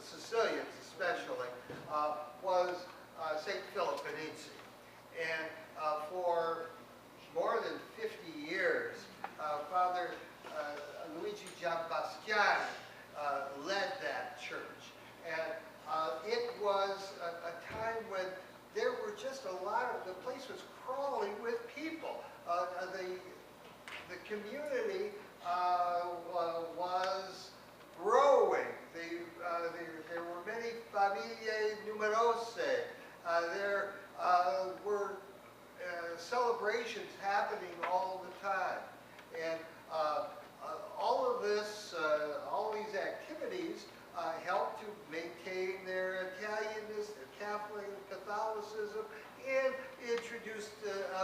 Sicilians especially, was St. Philip Benizi. And for more than 50 years, Father Luigi Giambastiani led that church. And it was a time when there were just a lot of, the place was crawling with people. The community was growing. There were many famiglie numerose. There were celebrations happening all the time. And all of this, all these activities helped to maintain their Italianness, their Catholicism, and introduced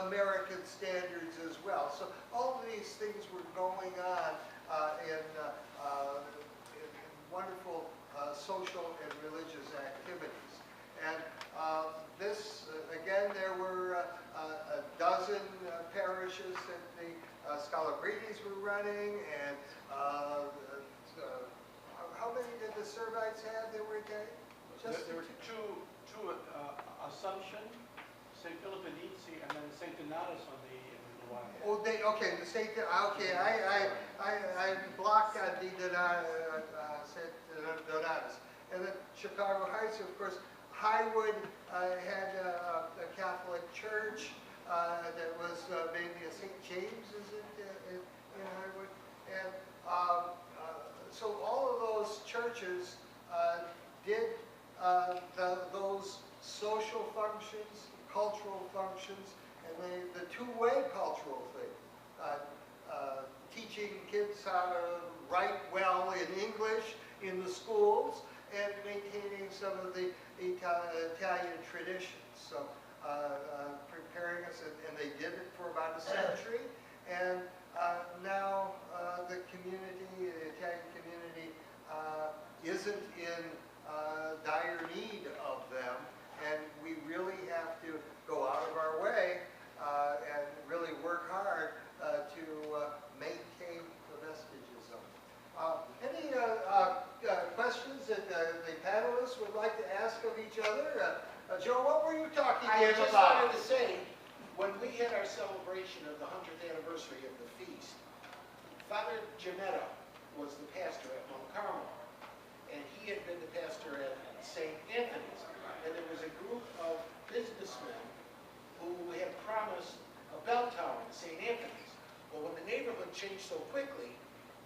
American standards as well. So all of these things were going on in wonderful social and religious activities. And this, again, there were a dozen parishes that the Scalabrinis were running, and how many did the Servites have that were Italian? There were two Assumption, St. Philip Benizi, and then St. Donatus on the Y. Oh, okay, the St. Okay, I blocked on the St. Donatus. And then Chicago Heights, of course, Highwood had a Catholic church that was maybe a St. James, is it, in Highwood? And so all of those churches did those social functions, cultural functions, and the two-way cultural thing. Teaching kids how to write well in English in the schools, and maintaining some of the Italian traditions. So preparing us, and they did it for about a century, and now the community, the Italian community, isn't in dire need of them, and we really have to go out of our way and really work hard to maintain the vestiges of it. Any questions that the panelists would like to ask of each other? Joe, what were you talking about? I just wanted to say, when we had our celebration of the 100th anniversary of the feast, Father Giametta was the pastor at Mount Carmel, and he had been the pastor at St. Anthony's. And there was a group of businessmen who had promised a bell tower in St. Anthony's. Well, when the neighborhood changed so quickly,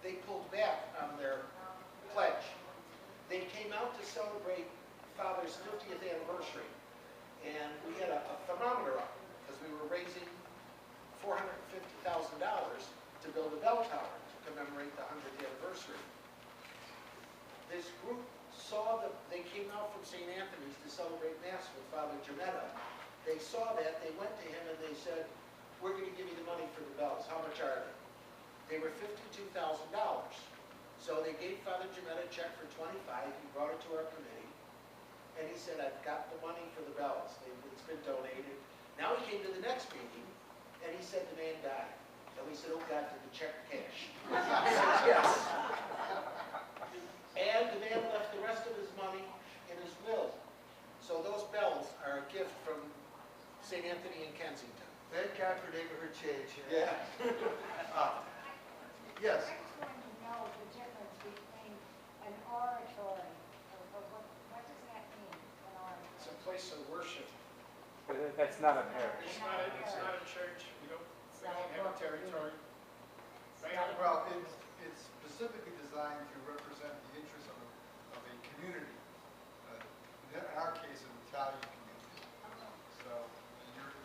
they pulled back on their pledge. They came out to celebrate Father's 50th anniversary, and we had a thermometer up because we were raising $450,000 to build a bell tower to commemorate the 100th anniversary. This group saw that they came out from St. Anthony's to celebrate Mass with Father Giametta. They saw that, they went to him and they said, "We're going to give you the money for the bells. How much are they?" They were $52,000. So they gave Father Giametta a check for $25,000. He brought it to our committee, and he said, "I've got the money for the bells. It's been donated." Now he came to the next meeting, and he said the man died. And we said, "Oh God, did the check cash?" He said, "Yes." And the man left the rest of his money in his will. So those bells are a gift from St. Anthony in Kensington. Thank God for neighborhood change. Yeah. Yes. I just wanted to know the difference between an oratory, or what does that mean, an oratory? It's a place of worship. That's not a parish. It's not a church. We don't have a territory. Well, it's specifically designed to represent the interests of a community. In our case, an Italian community. So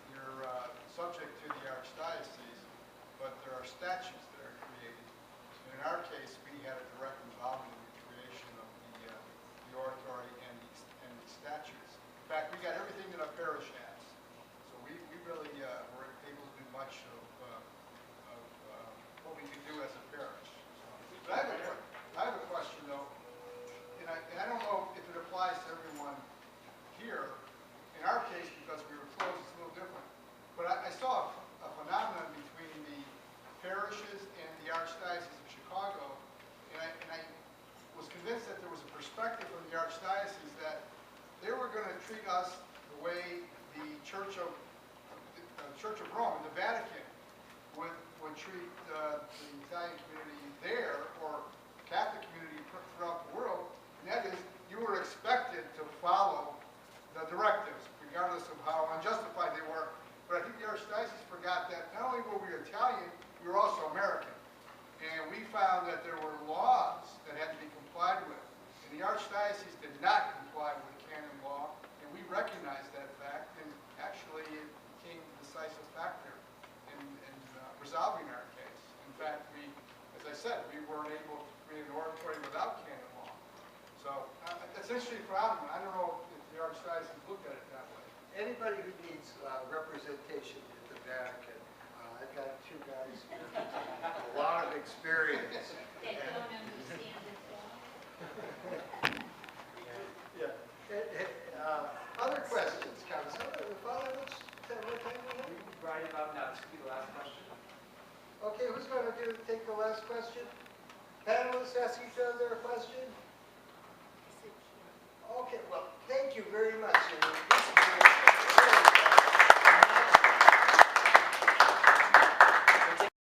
you're subject to the archdiocese, but there are statutes that are created. And in our case, we had a direct involvement in the creation of the oratory and the statutes. In fact, we got everything that our parish has. So we really were able to do much of what we could do as a parish. But I have a question though, and I don't know if it applies to everyone here. In our case, because we were closed, it's a little different. But I saw a phenomenon between the parishes and the Archdiocese of Chicago, and I was convinced that there was a perspective from the Archdiocese archdiocese that they were going to treat us the way the Church of Rome, the Vatican, would treat the Italian community there, or Catholic community throughout the world. And that is, you were expected to follow the directives, regardless of how unjustified they were. But I think the archdiocese forgot that not only were we Italian, we were also American. And we found that there were laws that had to be complied with. And the archdiocese did not comply with canon law, and we recognized that fact, and actually it became a decisive factor in resolving our case. In fact, as I said, we weren't able to create an oratory without canon law. So that's an interesting problem. I don't know if the archdiocese looked at it that way. Anybody who needs representation at the Vatican, I've got two guys here, a lot of experience. They don't understand it all. Yeah. Other questions, Council? Father, what time we have? Right about now, this will be the last question. Okay, who's going to take the last question? Panelists ask each other a question?